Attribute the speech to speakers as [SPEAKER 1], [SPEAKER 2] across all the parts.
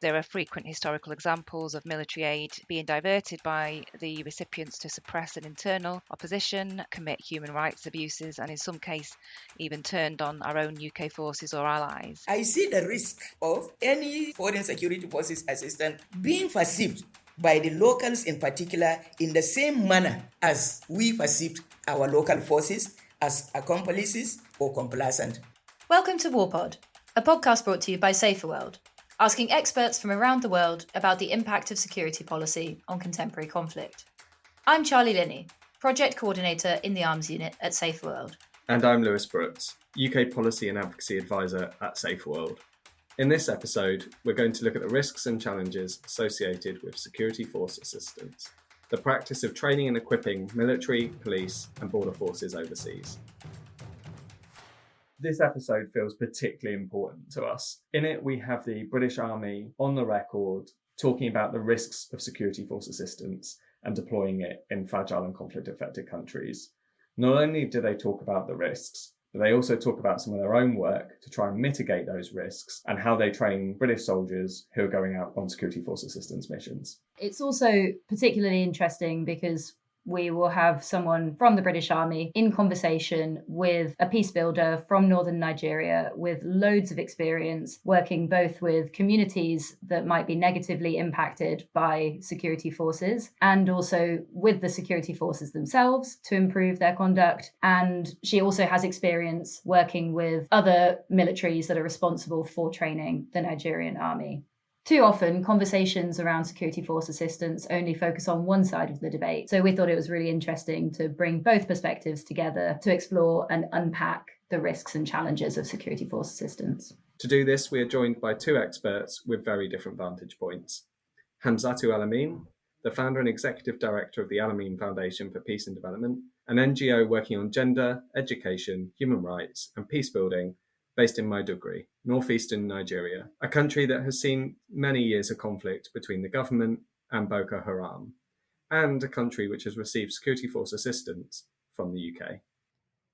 [SPEAKER 1] There are frequent historical examples of military aid being diverted by the recipients to suppress an internal opposition, commit human rights abuses, and in some cases even turned on our own UK forces or allies.
[SPEAKER 2] I see the risk of any foreign security forces assistance being perceived by the locals in particular in the same manner as we perceived our local forces as accomplices or complacent.
[SPEAKER 3] Welcome to WarPod, a podcast brought to you by SaferWorld, asking experts from around the world about the impact of security policy on contemporary conflict. I'm Charlie Linney, Project Coordinator in the Arms Unit at SaferWorld.
[SPEAKER 4] And I'm Lewis Brooks, UK Policy and Advocacy Advisor at SaferWorld. In this episode, we're going to look at the risks and challenges associated with security force assistance, the practice of training and equipping military, police and border forces overseas. This episode feels particularly important to us. In it, we have the British Army on the record talking about the risks of security force assistance and deploying it in fragile and conflict-affected countries. Not only do they talk about the risks, but they also talk about some of their own work to try and mitigate those risks and how they train British soldiers who are going out on security force assistance missions.
[SPEAKER 3] It's also particularly interesting because we will have someone from the British Army in conversation with a peacebuilder from northern Nigeria with loads of experience working both with communities that might be negatively impacted by security forces and also with the security forces themselves to improve their conduct. And she also has experience working with other militaries that are responsible for training the Nigerian army. Too often, conversations around security force assistance only focus on one side of the debate. So we thought it was really interesting to bring both perspectives together to explore and unpack the risks and challenges of security force assistance.
[SPEAKER 4] To do this, we are joined by two experts with very different vantage points. Hamsatu Allamin, the founder and executive director of the Allamin Foundation for Peace and Development, an NGO working on gender, education, human rights and peace building based in Maiduguri, northeastern Nigeria, a country that has seen many years of conflict between the government and Boko Haram, and a country which has received security force assistance from the UK.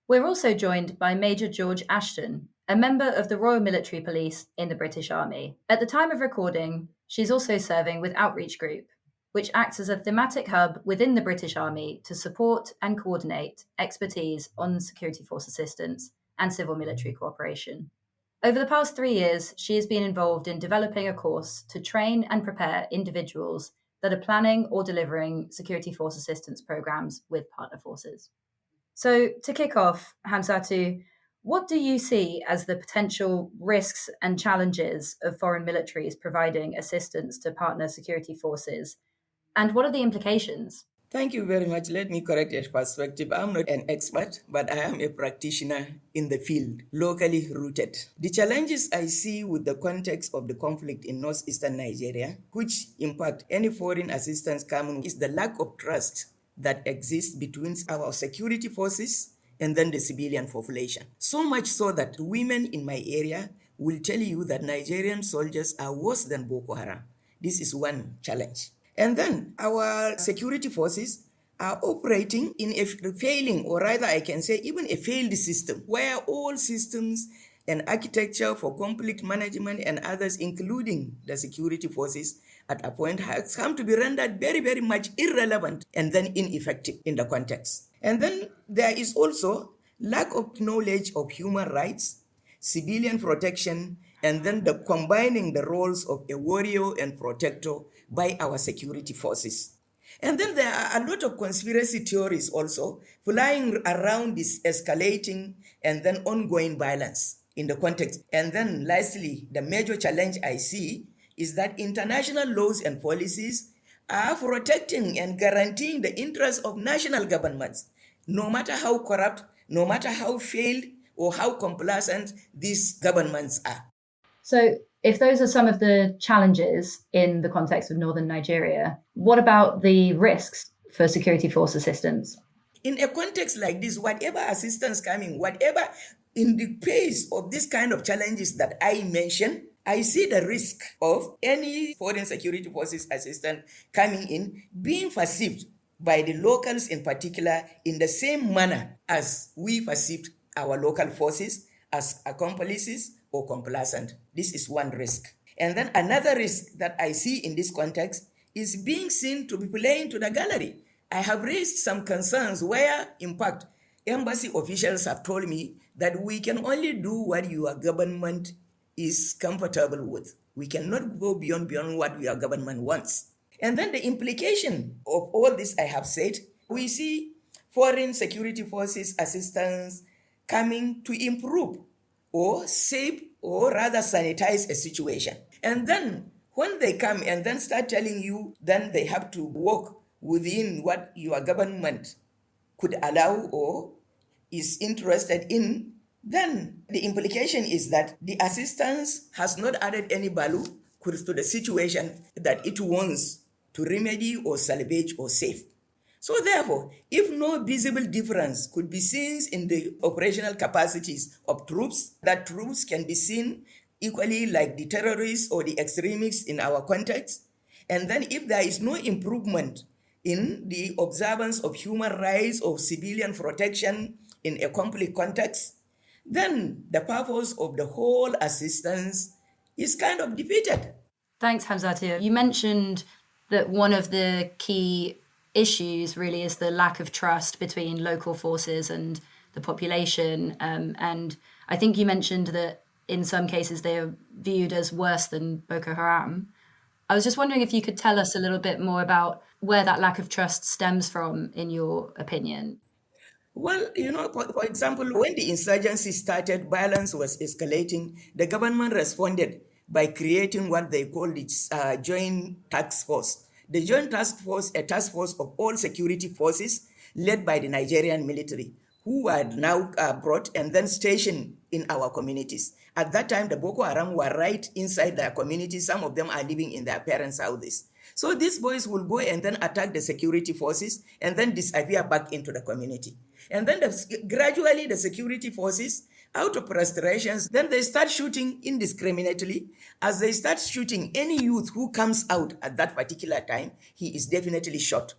[SPEAKER 3] We're also joined by Major George Ashton, a member of the Royal Military Police in the British Army. At the time of recording, she's also serving with Outreach Group, which acts as a thematic hub within the British Army to support and coordinate expertise on security force assistance and civil military cooperation. Over the past 3 years, she has been involved in developing a course to train and prepare individuals that are planning or delivering security force assistance programs with partner forces. So to kick off, Hamsatu, what do you see as the potential risks and challenges of foreign militaries providing assistance to partner security forces? And what are the implications?
[SPEAKER 2] Thank you very much. Let me correct your perspective. I'm not an expert, but I am a practitioner in the field, locally rooted. The challenges I see with the context of the conflict in northeastern Nigeria, which impact any foreign assistance coming, is the lack of trust that exists between our security forces and then the civilian population. So much so that women in my area will tell you that Nigerian soldiers are worse than Boko Haram. This is one challenge. And then our security forces are operating in a failing, or rather I can say even a failed system, where all systems and architecture for conflict management and others, including the security forces, at a point has come to be rendered very, very much irrelevant and then ineffective in the context. And then there is also lack of knowledge of human rights, civilian protection, and then the combining the roles of a warrior and protector by our security forces. And then there are a lot of conspiracy theories also flying around this escalating and then ongoing violence in the context. And then lastly, the major challenge I see is that international laws and policies are protecting and guaranteeing the interests of national governments, no matter how corrupt, no matter how failed or how complacent these governments are.
[SPEAKER 3] So if those are some of the challenges in the context of northern Nigeria, what about the risks for security force assistance?
[SPEAKER 2] In a context like this, whatever assistance coming, whatever in the face of this kind of challenges that I mentioned, I see the risk of any foreign security forces assistance coming in being perceived by the locals in particular in the same manner as we perceived our local forces as accomplices or complacent. This is one risk. And then another risk that I see in this context is being seen to be playing to the gallery. I have raised some concerns where, in fact, embassy officials have told me that we can only do what your government is comfortable with. We cannot go beyond what your government wants. And then the implication of all this I have said, we see foreign security forces assistance coming to improve or save or rather sanitize a situation. And then when they come and then start telling you, then they have to work within what your government could allow or is interested in, then the implication is that the assistance has not added any value to the situation that it wants to remedy or salvage or save. So therefore, if no visible difference could be seen in the operational capacities of troops, that troops can be seen equally like the terrorists or the extremists in our context, and then if there is no improvement in the observance of human rights or civilian protection in a conflict context, then the purpose of the whole assistance is kind of defeated.
[SPEAKER 3] Thanks, Hamsatu. You mentioned that one of the key issues really is the lack of trust between local forces and the population. And I think you mentioned that in some cases they are viewed as worse than Boko Haram. I was just wondering if you could tell us a little bit more about where that lack of trust stems from, in your opinion.
[SPEAKER 2] Well, for example, when the insurgency started, violence was escalating. The government responded by creating what they called its joint task force. The joint task force, a task force of all security forces led by the Nigerian military, who are now brought and then stationed in our communities. At that time, the Boko Haram were right inside their communities. Some of them are living in their parents' houses. So these boys will go and then attack the security forces and then disappear back into the community. And then gradually the security forces, out of frustrations, then they start shooting indiscriminately. As they start shooting, any youth who comes out at that particular time, he is definitely shot.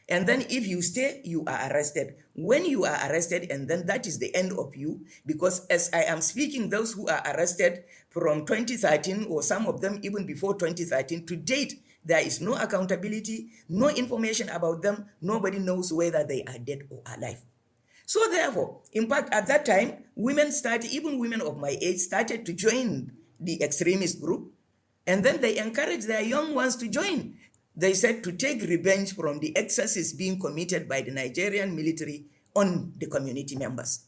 [SPEAKER 2] And then if you stay, you are arrested. When you are arrested, and then that is the end of you, because as I am speaking, those who are arrested from 2013, or some of them even before 2013, to date, there is no accountability, no information about them. Nobody knows whether they are dead or alive. So therefore, in fact, at that time, even women of my age started to join the extremist group, and then they encouraged their young ones to join. They said to take revenge from the excesses being committed by the Nigerian military on the community members.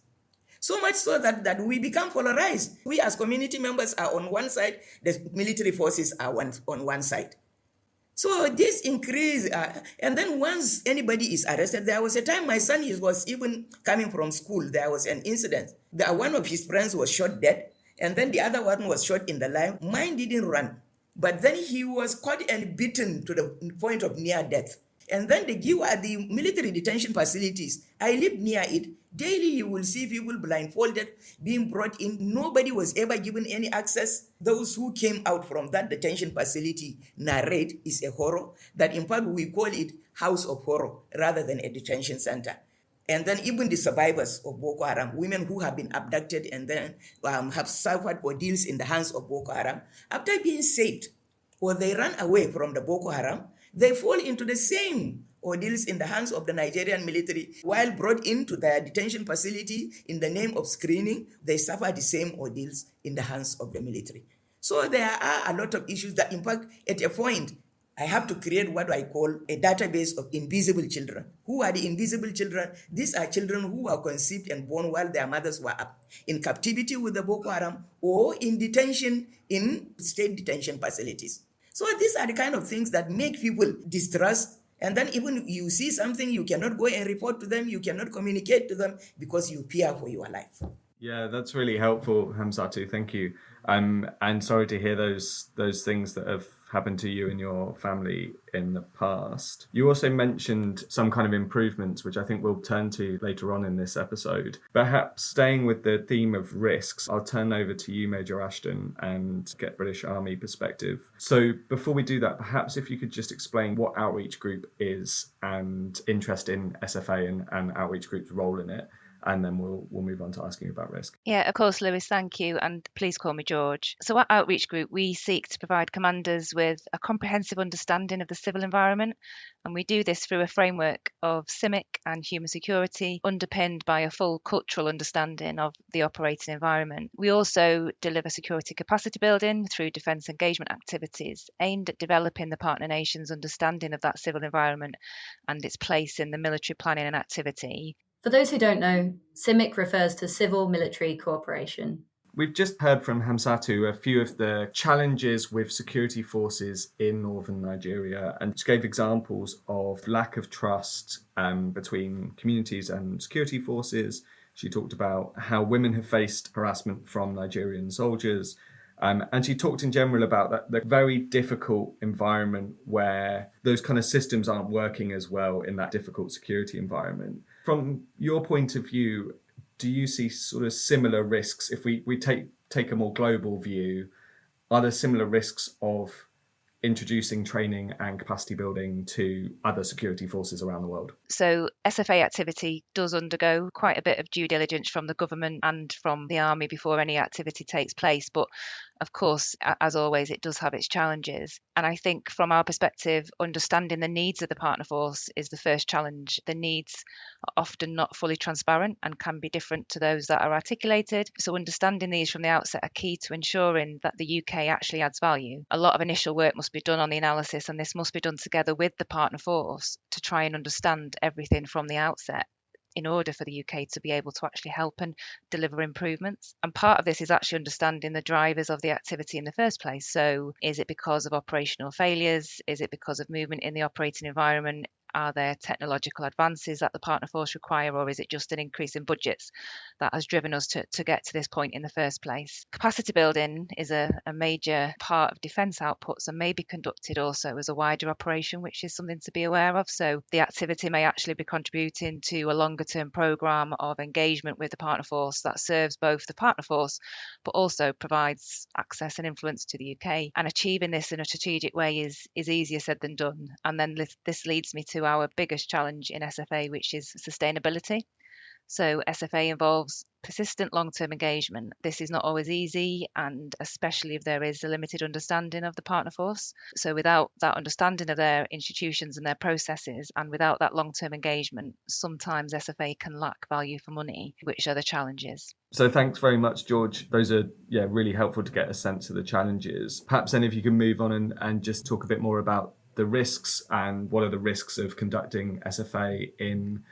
[SPEAKER 2] So much so that we become polarized. We as community members are on one side, the military forces are on one side. So this increase, and then once anybody is arrested, there was a time my son was even coming from school. There was an incident. One of his friends was shot dead, and then the other one was shot in the leg. Mine didn't run, but then he was caught and beaten to the point of near death. And then they give at the military detention facilities. I live near it. Daily you will see people blindfolded being brought in. Nobody was ever given any access. Those who came out from that detention facility narrate is a horror, that in fact we call it house of horror rather than a detention center. And then even the survivors of Boko Haram, women who have been abducted and then have suffered ordeals in the hands of Boko Haram, after being saved or they run away from the Boko Haram, they fall into the same ordeals in the hands of the Nigerian military. While brought into their detention facility in the name of screening, they suffer the same ordeals in the hands of the military. So there are a lot of issues that, in fact, at a point, I have to create what I call a database of invisible children. Who are the invisible children? These are children who were conceived and born while their mothers were in captivity with the Boko Haram or in detention in state detention facilities. So these are the kind of things that make people distrust. And then even you see something, you cannot go and report to them, you cannot communicate to them because you fear for your life.
[SPEAKER 4] Yeah, that's really helpful, Hamsatu. Thank you. And sorry to hear those things that have happened to you and your family in the past. You also mentioned some kind of improvements, which I think we'll turn to later on in this episode. Perhaps staying with the theme of risks, I'll turn over to you, Major Ashton, and get British Army perspective. So before we do that, perhaps if you could just explain what Outreach Group is and interest in SFA and Outreach Group's role in it, and then we'll move on to asking about risk.
[SPEAKER 1] Yeah, of course, Lewis, thank you. And please call me George. So at Outreach Group, we seek to provide commanders with a comprehensive understanding of the civil environment. And we do this through a framework of CIMIC and human security, underpinned by a full cultural understanding of the operating environment. We also deliver security capacity building through defence engagement activities aimed at developing the partner nation's understanding of that civil environment and its place in the military planning and activity.
[SPEAKER 3] For those who don't know, CIMIC refers to Civil-Military Cooperation.
[SPEAKER 4] We've just heard from Hamsatu a few of the challenges with security forces in northern Nigeria, and she gave examples of lack of trust between communities and security forces. She talked about how women have faced harassment from Nigerian soldiers. And she talked in general about the very difficult environment where those kind of systems aren't working as well in that difficult security environment. From your point of view, do you see sort of similar risks? If we take a more global view, are there similar risks of introducing training and capacity building to other security forces around the world?
[SPEAKER 1] So SFA activity does undergo quite a bit of due diligence from the government and from the army before any activity takes place. But of course, as always, it does have its challenges. And I think from our perspective, understanding the needs of the partner force is the first challenge. The needs are often not fully transparent and can be different to those that are articulated. So understanding these from the outset are key to ensuring that the UK actually adds value. A lot of initial work must be done on the analysis, and this must be done together with the partner force to try and understand everything from the outset in order for the UK to be able to actually help and deliver improvements. And part of this is actually understanding the drivers of the activity in the first place. So is it because of operational failures? Is it because of movement in the operating environment? Are there technological advances that the partner force require, or is it just an increase in budgets that has driven us to get to this point in the first place? Capacity building is a major part of defence outputs and may be conducted also as a wider operation, which is something to be aware of. So the activity may actually be contributing to a longer term programme of engagement with the partner force that serves both the partner force but also provides access and influence to the UK. And achieving this in a strategic way is easier said than done. And then this leads me to our biggest challenge in SFA, which is sustainability. So SFA involves persistent long-term engagement. This is not always easy, and especially if there is a limited understanding of the partner force. So without that understanding of their institutions and their processes, and without that long-term engagement, sometimes SFA can lack value for money, which are the challenges.
[SPEAKER 4] So thanks very much, George. Those are really helpful to get a sense of the challenges. Perhaps then if you can move on and just talk a bit more about the risks and what are the risks of conducting SFA in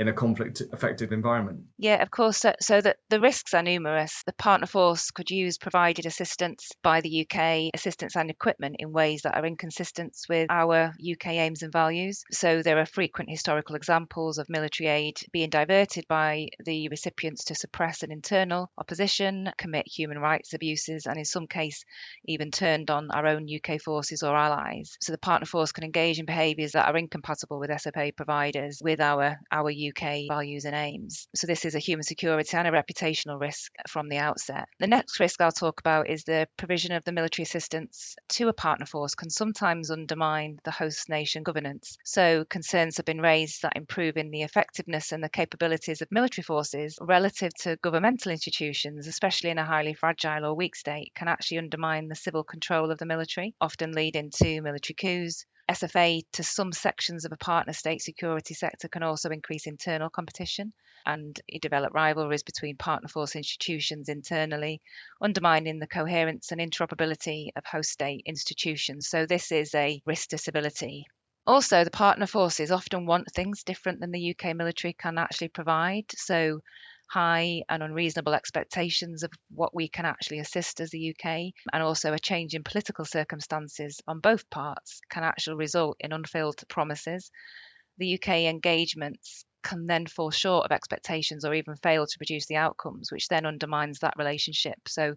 [SPEAKER 4] a conflict-affected environment?
[SPEAKER 1] Yeah, of course. So the risks are numerous. The partner force could use provided assistance by the UK, assistance and equipment in ways that are inconsistent with our UK aims and values. So there are frequent historical examples of military aid being diverted by the recipients to suppress an internal opposition, commit human rights abuses, and in some cases even turned on our own UK forces or allies. So the partner force can engage in behaviours that are incompatible with SFA providers, with our UK values and aims. So this is a human security and a reputational risk from the outset. The next risk I'll talk about is the provision of the military assistance to a partner force can sometimes undermine the host nation governance. So concerns have been raised that improving the effectiveness and the capabilities of military forces relative to governmental institutions, especially in a highly fragile or weak state, can actually undermine the civil control of the military, often leading to military coups. SFA to some sections of a partner state security sector can also increase internal competition and develop rivalries between partner force institutions internally, undermining the coherence and interoperability of host state institutions. So this is a risk to civility. Also, the partner forces often want things different than the UK military can actually provide. So high and unreasonable expectations of what we can actually assist as the UK, and also a change in political circumstances on both parts can actually result in unfulfilled promises. The UK engagements can then fall short of expectations or even fail to produce the outcomes, which then undermines that relationship. So,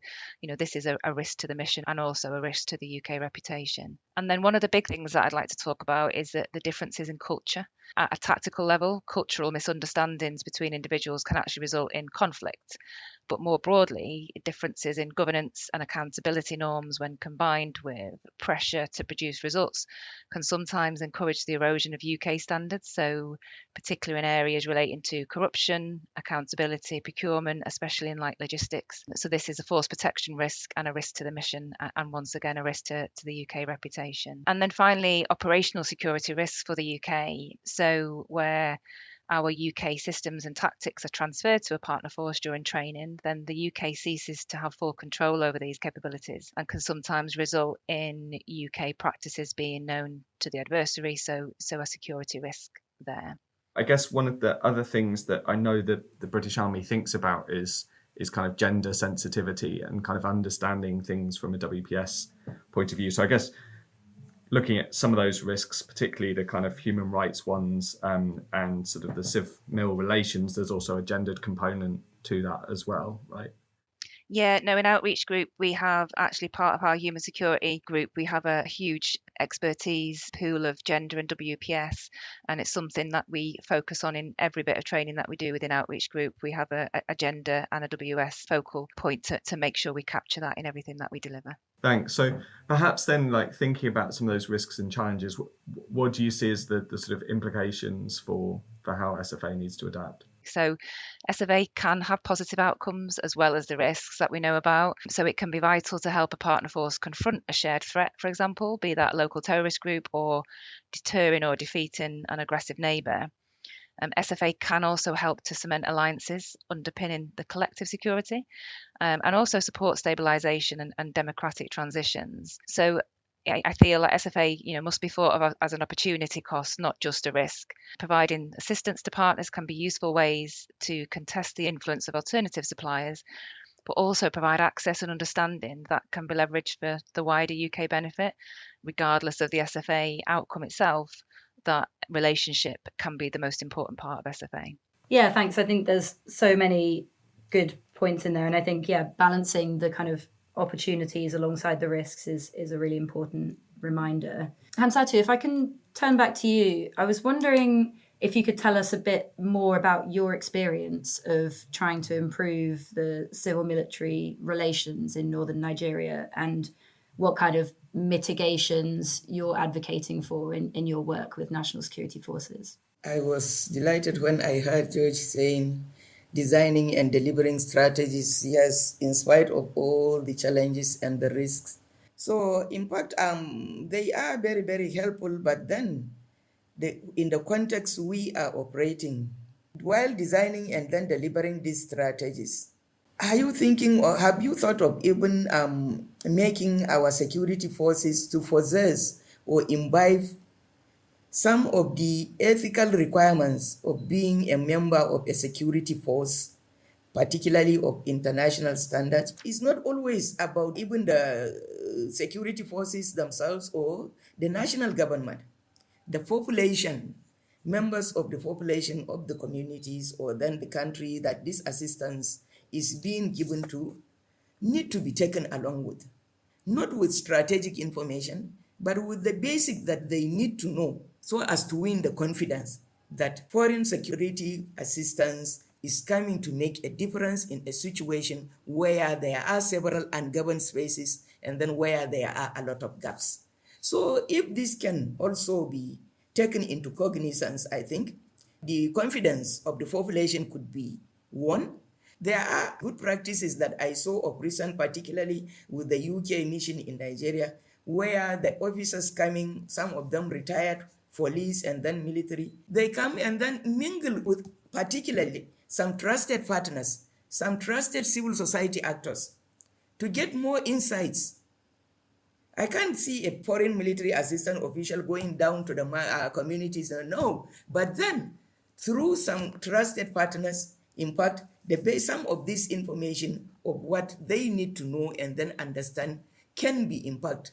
[SPEAKER 1] this is a risk to the mission and also a risk to the UK reputation. And then one of the big things that I'd like to talk about is that the differences in culture. At a tactical level, cultural misunderstandings between individuals can actually result in conflict. But more broadly, differences in governance and accountability norms, when combined with pressure to produce results, can sometimes encourage the erosion of UK standards. So, particularly in areas relating to corruption, accountability, procurement, especially in like logistics. So, this is a force protection risk and a risk to the mission, and once again, a risk to the UK reputation. And then finally, operational security risks for the UK. So, where our UK systems and tactics are transferred to a partner force during training, then the UK ceases to have full control over these capabilities and can sometimes result in UK practices being known to the adversary, so a security risk there.
[SPEAKER 4] I guess one of the other things that I know that the British Army thinks about is kind of gender sensitivity and kind of understanding things from a WPS point of view. So I guess looking at some of those risks, particularly the kind of human rights ones and sort of the civ-mil relations, there's also a gendered component to that as well, right?
[SPEAKER 1] Yeah, no, in Outreach Group, we have actually part of our human security group, we have a huge expertise pool of gender and WPS, and it's something that we focus on in every bit of training that we do within Outreach Group. We have a gender and a WS focal point to make sure we capture that in everything that we deliver.
[SPEAKER 4] Thanks. So perhaps then, like thinking about some of those risks and challenges, what do you see as the sort of implications for how SFA needs to adapt?
[SPEAKER 1] So SFA can have positive outcomes as well as the risks that we know about. So it can be vital to help a partner force confront a shared threat, for example, be that a local terrorist group or deterring or defeating an aggressive neighbour. SFA can also help to cement alliances underpinning the collective security and also support stabilisation and democratic transitions. So I feel like SFA, must be thought of as an opportunity cost, not just a risk. Providing assistance to partners can be useful ways to contest the influence of alternative suppliers, but also provide access and understanding that can be leveraged for the wider UK benefit, regardless of the SFA outcome itself. That relationship can be the most important part of SFA.
[SPEAKER 3] Yeah, thanks. I think there's so many good points in there. And I think, balancing the kind of opportunities alongside the risks is a really important reminder. Hamsatu, if I can turn back to you, I was wondering if you could tell us a bit more about your experience of trying to improve the civil-military relations in northern Nigeria and what kind of mitigations you're advocating for in your work with national security forces.
[SPEAKER 2] I was delighted when I heard George saying designing and delivering strategies, yes, in spite of all the challenges and the risks. So in fact, they are very, very helpful, but then in the context we are operating, while designing and then delivering these strategies, are you thinking or have you thought of even making our security forces to possess or imbibe some of the ethical requirements of being a member of a security force, particularly of international standards? It's not always about even the security forces themselves or the national government. The population, members of the population of the communities or then the country that this assistance is being given to need to be taken along with, not with strategic information, but with the basic that they need to know so as to win the confidence that foreign security assistance is coming to make a difference in a situation where there are several ungoverned spaces and then where there are a lot of gaps. So if this can also be taken into cognizance, I think the confidence of the population could be won. There are good practices that I saw of recent, particularly with the UK mission in Nigeria, where the officers coming, some of them retired, police and then military, they come and then mingle with particularly some trusted partners, some trusted civil society actors to get more insights. I can't see a foreign military assistant official going down to the communities, no. But then, through some trusted partners, in fact, some of this information of what they need to know and then understand can be, in fact,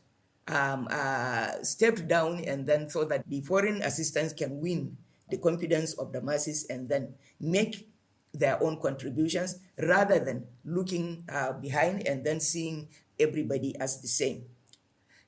[SPEAKER 2] stepped down and then so that the foreign assistance can win the confidence of the masses and then make their own contributions rather than looking behind and then seeing everybody as the same.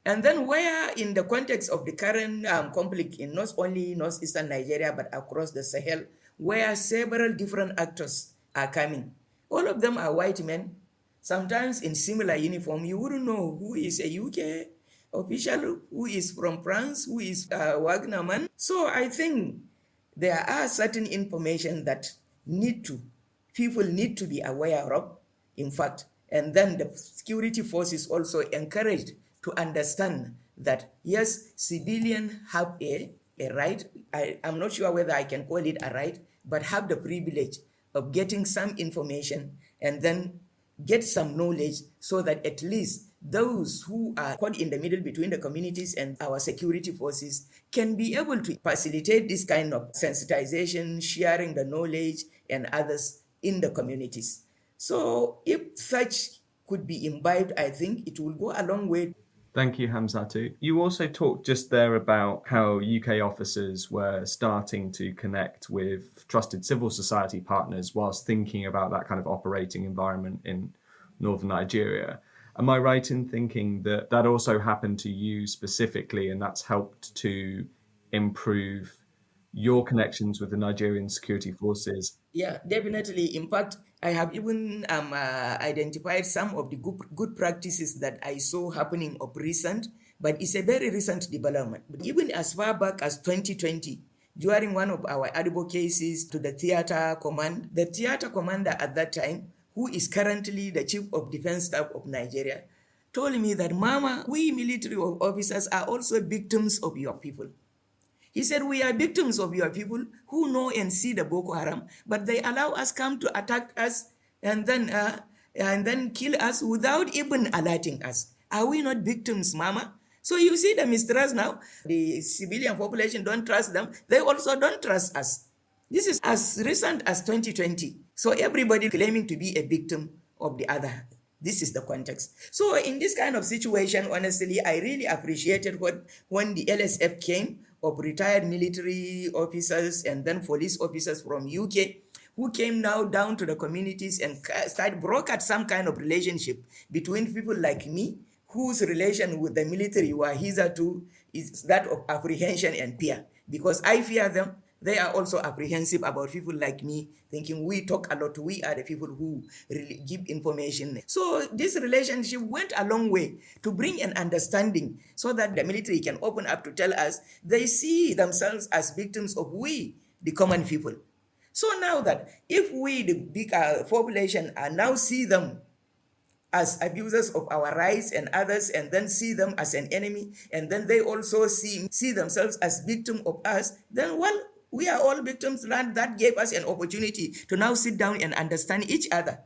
[SPEAKER 2] And then where in the context of the current conflict in not only northeastern Nigeria but across the Sahel, where several different actors are coming. All of them are white men, sometimes in similar uniform. You wouldn't know who is a UK official, who is from France, who is Wagner man. So I think there are certain information that people need to be aware of, in fact, and then the security forces also encouraged to understand that yes, civilians have a right. I'm not sure whether I can call it a right, but have the privilege of getting some information and then get some knowledge so that at least those who are caught in the middle between the communities and our security forces can be able to facilitate this kind of sensitization, sharing the knowledge and others in the communities. So if such could be imbibed, I think it will go a long way.
[SPEAKER 4] Thank you, Hamsatu. You also talked just there about how UK officers were starting to connect with trusted civil society partners whilst thinking about that kind of operating environment in northern Nigeria. Am I right in thinking that that also happened to you specifically, and that's helped to improve your connections with the Nigerian security forces?
[SPEAKER 2] Yeah, definitely. In fact, I have even identified some of the good practices that I saw happening of recent, but it's a very recent development. But even as far back as 2020, during one of our advocacies to the theater command, the theater commander at that time, who is currently the chief of defense staff of Nigeria, told me that, Mama, we military officers are also victims of your people. He said, we are victims of your people who know and see the Boko Haram, but they allow us come to attack us and then kill us without even alerting us. Are we not victims, Mama? So you see the mistrust now. The civilian population don't trust them. They also don't trust us. This is as recent as 2020. So everybody claiming to be a victim of the other. This is the context. So in this kind of situation, honestly, I really appreciated when the LSF came, of retired military officers and then police officers from UK, who came now down to the communities and brokered some kind of relationship between people like me, whose relation with the military were hitherto is that of apprehension and fear. Because I fear them, they are also apprehensive about people like me, thinking we talk a lot, we are the people who really give information. So this relationship went a long way to bring an understanding so that the military can open up to tell us they see themselves as victims of we, the common people. So now that if we, the big population, now see them as abusers of our rights and others, and then see them as an enemy, and then they also see themselves as victim of us, then well, we are all victims. That gave us an opportunity to now sit down and understand each other.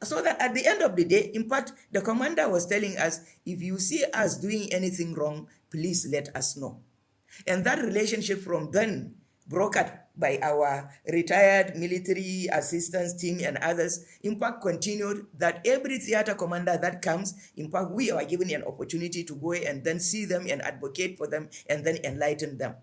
[SPEAKER 2] So that at the end of the day, in fact, the commander was telling us, if you see us doing anything wrong, please let us know. And that relationship from then brokered by our retired military assistance team and others, in fact, continued that every theater commander that comes, in fact, we are given an opportunity to go and then see them and advocate for them and then enlighten them.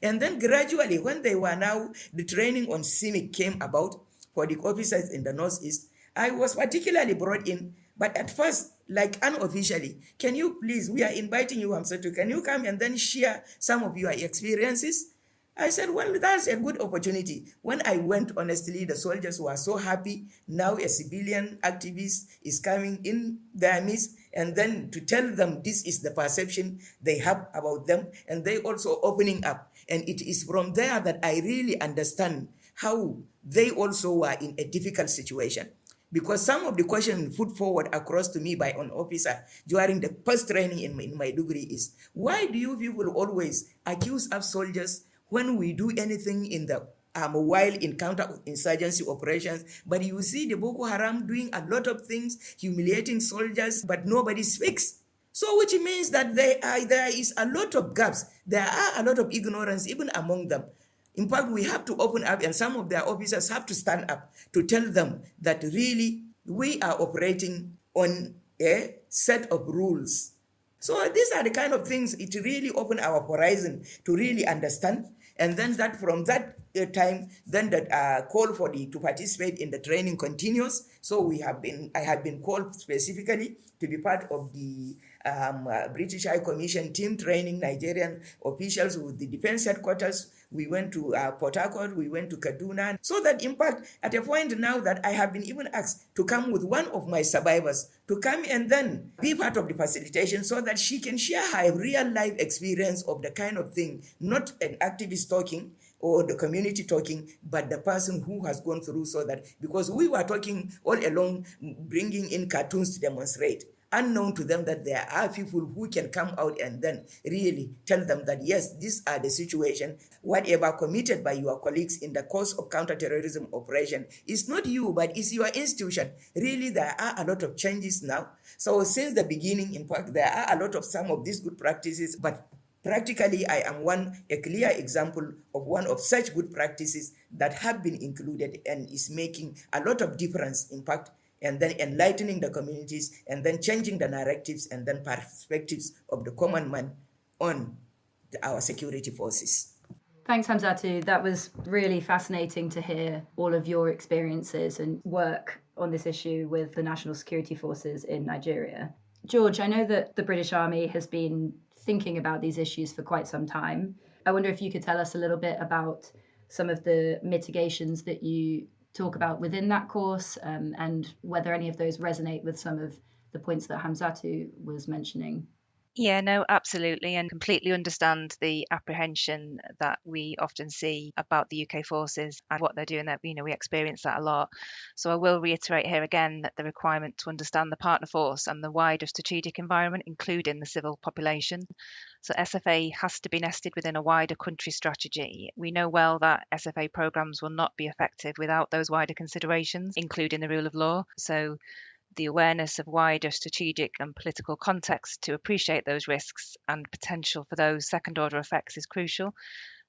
[SPEAKER 2] And then gradually, when they were now, the training on CIMIC came about for the officers in the Northeast, I was particularly brought in, but at first, like unofficially, can you please, we are inviting you, Hamsatu, can you come and then share some of your experiences? I said, well, that's a good opportunity. When I went, honestly, the soldiers were so happy. Now a civilian activist is coming in their midst, and then to tell them this is the perception they have about them, and they also opening up. And it is from there that I really understand how they also were in a difficult situation. Because some of the questions put forward across to me by an officer during the first training in Maiduguri is, why do you people always accuse us soldiers when we do anything in the while in counter-insurgency operations, but you see the Boko Haram doing a lot of things, humiliating soldiers, but nobody speaks. So which means that there is a lot of gaps. There are a lot of ignorance even among them. In fact, we have to open up, and some of their officers have to stand up to tell them that really we are operating on a set of rules. So these are the kind of things, it really opened our horizon to really understand. And then that from that time, then that call for to participate in the training continues. So I have been called specifically to be part of the British High Commission team training Nigerian officials with the defense headquarters. We went to Port Harcourt, we went to Kaduna, so that in fact, at a point now that I have been even asked to come with one of my survivors to come and then be part of the facilitation so that she can share her real life experience of the kind of thing, not an activist talking or the community talking, but the person who has gone through, so that, because we were talking all along, bringing in cartoons to demonstrate, unknown to them that there are people who can come out and then really tell them that, yes, these are the situation. Whatever committed by your colleagues in the course of counterterrorism operation is not you, but it's your institution. Really, there are a lot of changes now. So since the beginning, in fact, there are a lot of some of these good practices, but practically, I am a clear example of one of such good practices that have been included and is making a lot of difference, in fact, and then enlightening the communities, and then changing the narratives and then perspectives of the common man on our security forces.
[SPEAKER 3] Thanks, Hamsatu. That was really fascinating to hear all of your experiences and work on this issue with the National Security Forces in Nigeria. George, I know that the British Army has been thinking about these issues for quite some time. I wonder if you could tell us a little bit about some of the mitigations that you talk about within that course, and whether any of those resonate with some of the points that Hamsatu was mentioning.
[SPEAKER 1] Yeah, no, absolutely, and completely understand the apprehension that we often see about the UK forces and what they're doing. That, we experience that a lot. So I will reiterate here again that the requirement to understand the partner force and the wider strategic environment, including the civil population. So SFA has to be nested within a wider country strategy. We know well that SFA programs will not be effective without those wider considerations, including the rule of law. So the awareness of wider strategic and political context to appreciate those risks and potential for those second order effects is crucial.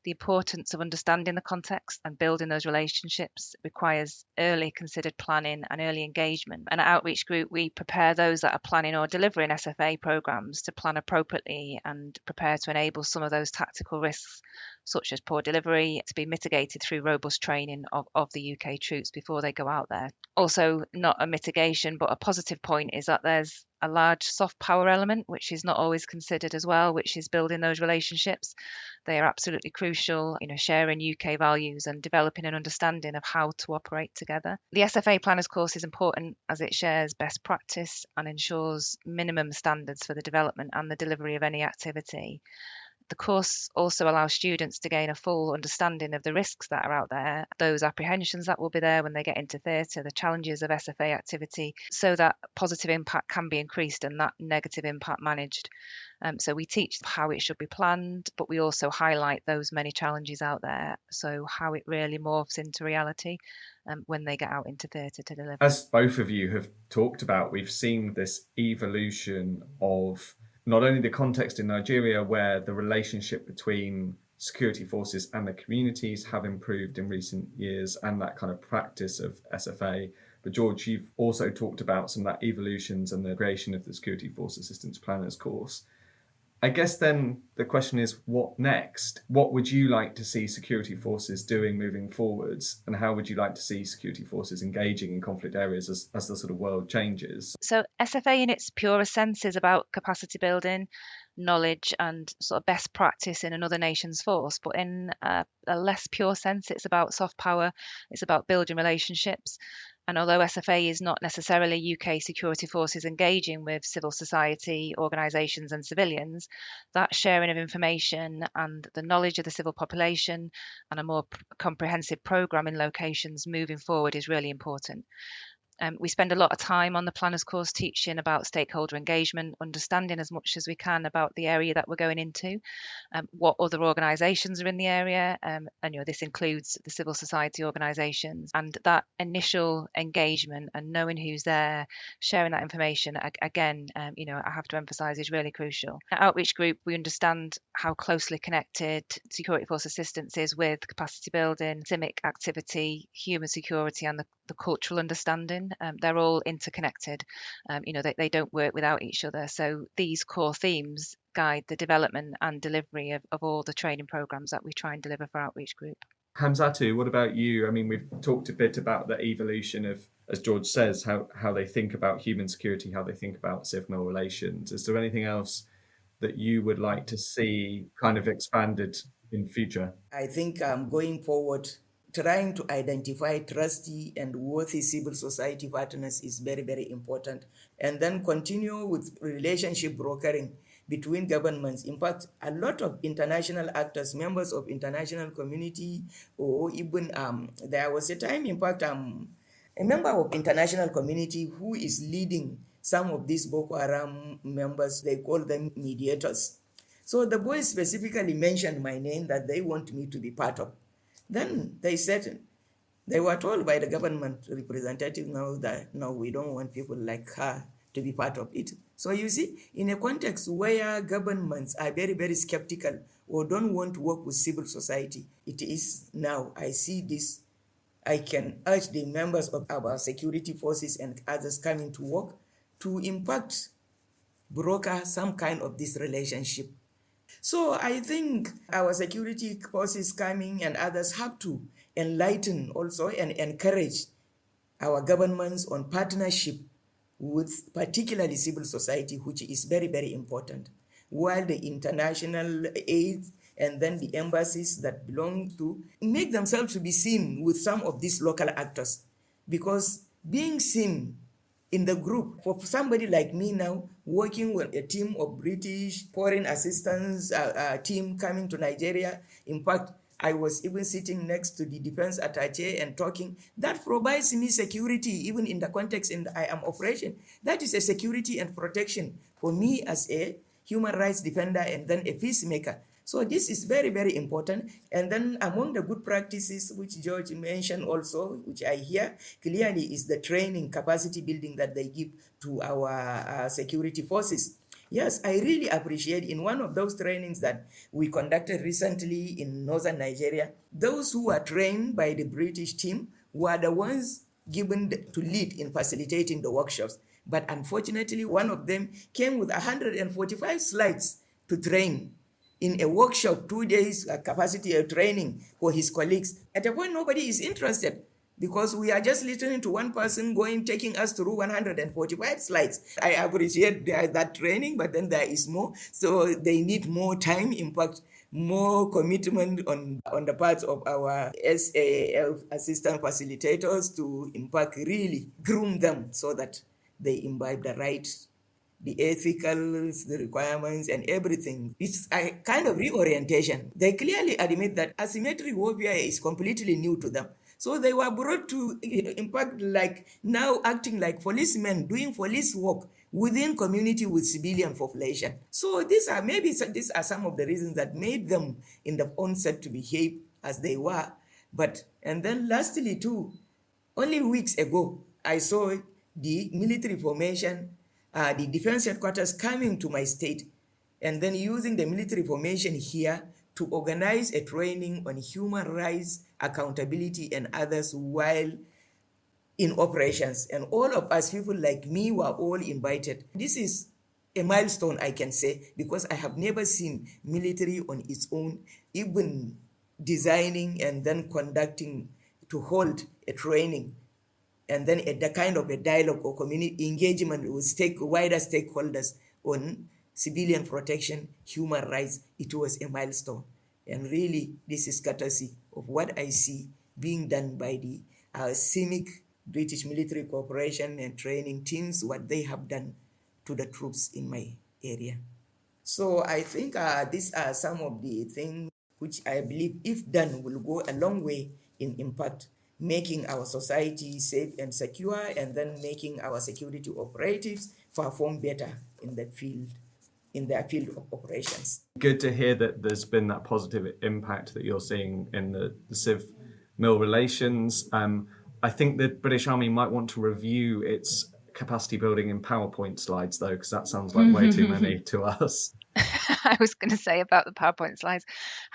[SPEAKER 1] The importance of understanding the context and building those relationships requires early considered planning and early engagement. And at Outreach Group, we prepare those that are planning or delivering SFA programs to plan appropriately and prepare to enable some of those tactical risks, such as poor delivery, to be mitigated through robust training of the UK troops before they go out there. Also, not a mitigation, but a positive point is that there's a large soft power element, which is not always considered as well, which is building those relationships. They are absolutely crucial, sharing UK values and developing an understanding of how to operate together. The SFA Planners course is important as it shares best practice and ensures minimum standards for the development and the delivery of any activity. The course also allows students to gain a full understanding of the risks that are out there, those apprehensions that will be there when they get into theatre, the challenges of SFA activity, so that positive impact can be increased and that negative impact managed. So we teach how it should be planned, but we also highlight those many challenges out there, so how it really morphs into reality when they get out into theatre to deliver.
[SPEAKER 4] As both of you have talked about, we've seen this evolution of not only the context in Nigeria, where the relationship between security forces and the communities have improved in recent years, and that kind of practice of SFA. But George, you've also talked about some of that evolutions and the creation of the Security Force Assistance Planners course. I guess then the question is, what next? What would you like to see security forces doing moving forwards? And how would you like to see security forces engaging in conflict areas as the sort of world changes?
[SPEAKER 1] So SFA in its purest sense is about capacity building, knowledge and sort of best practice in another nation's force. But in a less pure sense, it's about soft power, it's about building relationships. And although SFA is not necessarily UK security forces engaging with civil society, organisations and civilians, that sharing of information and the knowledge of the civil population and a more comprehensive programme in locations moving forward is really important. We spend a lot of time on the planners course teaching about stakeholder engagement, understanding as much as we can about the area that we're going into, what other organisations are in the area, and this includes the civil society organisations, and that initial engagement and knowing who's there, sharing that information, again, I have to emphasise is really crucial. At Outreach Group, we understand how closely connected security force assistance is with capacity building, civic activity, human security and the cultural understanding. They're all interconnected. They don't work without each other. So these core themes guide the development and delivery of all the training programs that we try and deliver for Outreach Group.
[SPEAKER 4] Hamsatu, what about you? I mean, we've talked a bit about the evolution of, as George says, how they think about human security, how they think about civ-mil relations. Is there anything else that you would like to see kind of expanded in future?
[SPEAKER 2] I think going forward, trying to identify trusty and worthy civil society partners is very, very important. And then continue with relationship brokering between governments. In fact, a lot of international actors, members of international community, or even there was a time, in fact, a member of international community who is leading some of these Boko Haram members, they call them mediators. So the boys specifically mentioned my name that they want me to be part of. Then they said, they were told by the government representative now that no, we don't want people like her to be part of it. So you see, in a context where governments are very, very skeptical or don't want to work with civil society, it is now I see this. I can urge the members of our security forces and others coming to work to impact, broker some kind of this relationship. So I think our security forces coming and others have to enlighten also and encourage our governments on partnership with particularly civil society, which is very, very important. While the international aid and then the embassies that belong to make themselves to be seen with some of these local actors, because being seen in the group for somebody like me now working with a team of British foreign assistance team coming to Nigeria. In fact, I was even sitting next to the defense attaché and talking. That provides me security even in the context in I am operation. That is a security and protection for me as a human rights defender and then a peacemaker. So this is very, very important. And then among the good practices which George mentioned also, which I hear clearly, is the training capacity building that they give to our security forces. Yes, I really appreciate in one of those trainings that we conducted recently in northern Nigeria, those who were trained by the British team were the ones given to lead in facilitating the workshops. But unfortunately, one of them came with 145 slides to train in a workshop, 2 days capacity training for his colleagues. At a point, nobody is interested because we are just listening to one person taking us through 145 slides. I appreciate that training, but then there is more. So they need more time, in fact, more commitment on the parts of our SAF assistant facilitators to, in fact, really groom them so that they imbibe the right, the ethicals, the requirements, and everything. It's a kind of reorientation. They clearly admit that asymmetric warfare is completely new to them. So they were brought to, in fact, like now acting like policemen, doing police work within community with civilian population. So these are some of the reasons that made them in the onset to behave as they were. And then lastly too, only weeks ago, I saw the military formation, the defense headquarters coming to my state and then using the military formation here to organize a training on human rights, accountability, and others while in operations. And all of us, people like me, were all invited. This is a milestone, I can say, because I have never seen military on its own, even designing and then conducting to hold a training and then the kind of a dialogue or community engagement with wider stakeholders on civilian protection, human rights. It was a milestone. And really, this is courtesy of what I see being done by the CIMIC, British Military Corporation and training teams, what they have done to the troops in my area. So I think these are some of the things which I believe, if done, will go a long way in impact, making our society safe and secure, and then making our security operatives perform better in their field of operations.
[SPEAKER 4] Good to hear that there's been that positive impact that you're seeing in the civ-mil relations. I think the British Army might want to review its capacity building in PowerPoint slides, though, because that sounds like way too many to us.
[SPEAKER 1] I was going to say about the PowerPoint slides,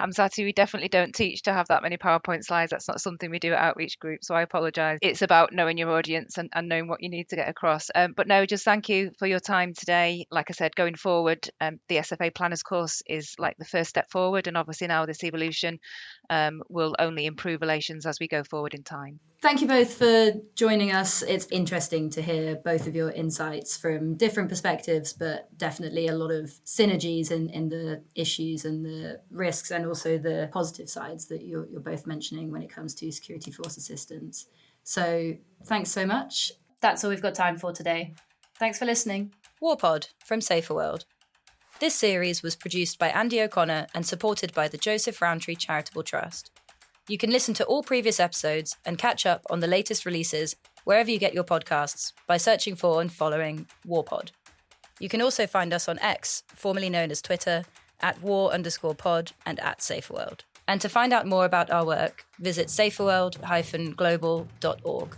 [SPEAKER 1] Hamsatu, we definitely don't teach to have that many PowerPoint slides. That's not something we do at Outreach Group, so I apologise. It's about knowing your audience and knowing what you need to get across. But no, just thank you for your time today. Like I said, going forward, the SFA Planners course is like the first step forward, and obviously now this evolution will only improve relations as we go forward in time.
[SPEAKER 3] Thank you both for joining us. It's interesting to hear both of your insights from different perspectives, but definitely a lot of synergies in the issues and the risks, and also the positive sides that you're both mentioning when it comes to security force assistance. So thanks so much. That's all we've got time for today. Thanks for listening.
[SPEAKER 5] WarPod from Safer World. This series was produced by Andy O'Connor and supported by the Joseph Rowntree Charitable Trust. You can listen to all previous episodes and catch up on the latest releases wherever you get your podcasts by searching for and following WarPod. You can also find us on X, formerly known as Twitter, @war_pod and @SaferWorld. And to find out more about our work, visit saferworld-global.org.